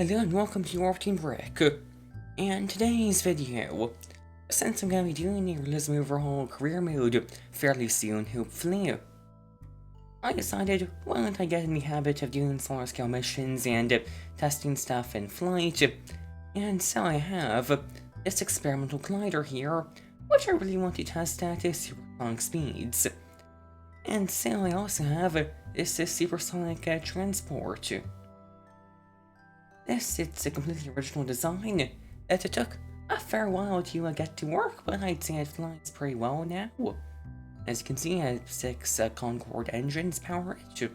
Hello and welcome to your Team Brick. And today's video, since I'm going to be doing the Realism Overhaul career mode fairly soon, hopefully, I decided, why don't I get in the habit of doing smaller scale missions and testing stuff in flight. And so I have this experimental glider here, which I really want to test at supersonic speeds. And so I also have this supersonic transport. It's a completely original design. It took a fair while to get to work, but I'd say it flies pretty well now. As you can see, 6 Concorde engines power it.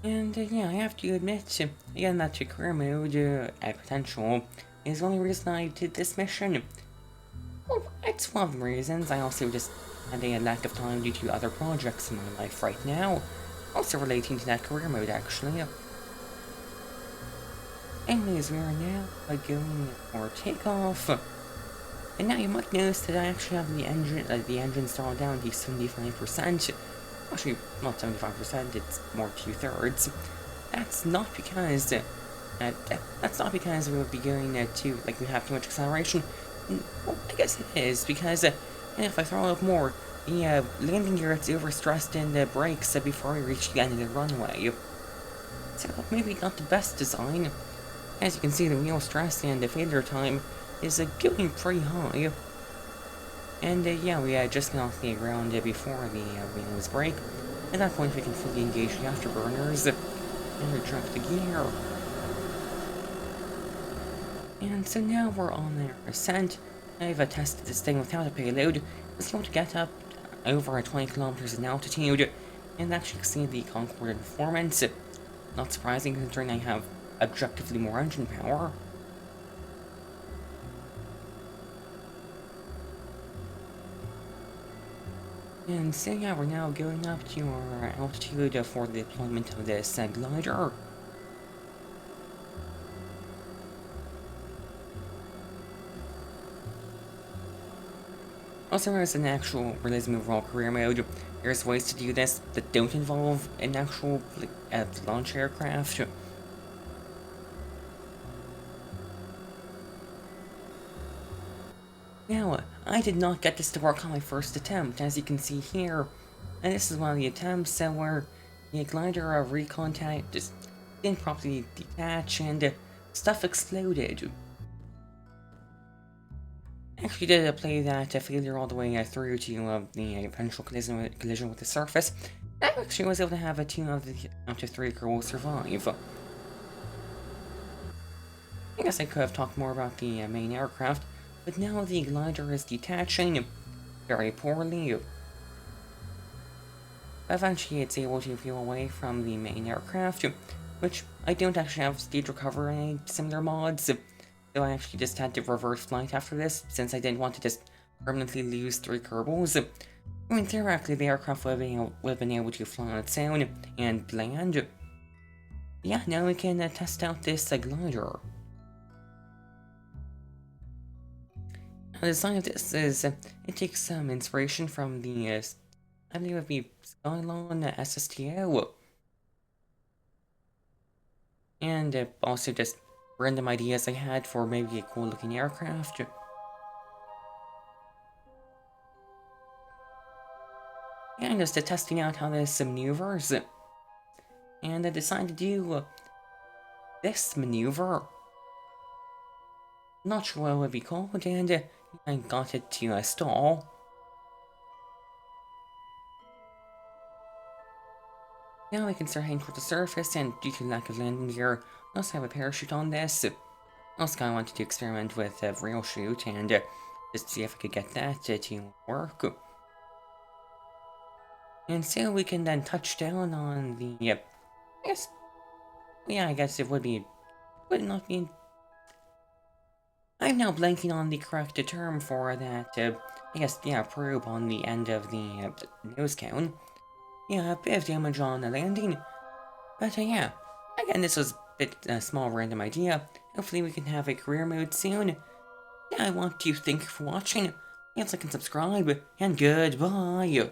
And yeah, I have to admit, again, that career mode potential is the only reason I did this mission. Well, it's one of the reasons. I also just had a lack of time due to other projects in my life right now, also relating to that career mode actually. Anyways, we are now going for takeoff, and now you might notice that I actually have the engine throttled down to 75%. Actually, not 75%; it's more 2/3. That's not because we would be going we have too much acceleration. Well, I guess it is, because if I throw up more, the landing gear gets overstressed in the brakes before we reach the end of the runway. So maybe not the best design. As you can see, the wheel stress and the failure time is going pretty high. And yeah, we just got off the ground before the wheels break. At that point, we can fully engage the afterburners and retract the gear. And so now we're on our Ascent. I've tested this thing without a payload. It's able to get up over 20 kilometers in altitude and actually exceed the Concorde in performance. Not surprising considering I have objectively more engine power. And so yeah, we're now going up to our altitude for the deployment of this glider. Also, as an actual Realism Overhaul career mode, there's ways to do this that don't involve an actual launch aircraft. Now, I did not get this to work on my first attempt, as you can see here. And this is one of the attempts where the glider just didn't properly detach and stuff exploded. Actually did play that failure all the way through to the eventual collision with the surface. I actually was able to have 2 out of 3 crew survive. I guess I could have talked more about the main aircraft, but now the glider is detaching very poorly. Eventually it's able to peel away from the main aircraft, which I don't actually have stage recovery in any similar mods. So I actually just had to revert flight after this, since I didn't want to just permanently lose 3 Kerbals. I mean, theoretically, the aircraft would have been able to fly on its own and land. Yeah, now we can test out this glider. Now, the design of this is, it takes some inspiration from the, I believe it would be Skylon SSTO. And also just random ideas I had for maybe a cool looking aircraft. And just testing out how this maneuvers. And I decided to do this maneuver. Not sure what it would be called, and I got it to stall. Now I can start heading toward the surface, and due to lack of landing gear, I also have a parachute on this. Also, I wanted to experiment with a real chute and just see if I could get that to work. And so we can then touch down on the, I guess it would not be. I'm now blanking on the correct term for that, probe on the end of the nose cone. Yeah, a bit of damage on the landing. But yeah, again, this was a bit small random idea. Hopefully we can have a career mode soon. Yeah, I want to thank you for watching. Please like and subscribe, and goodbye.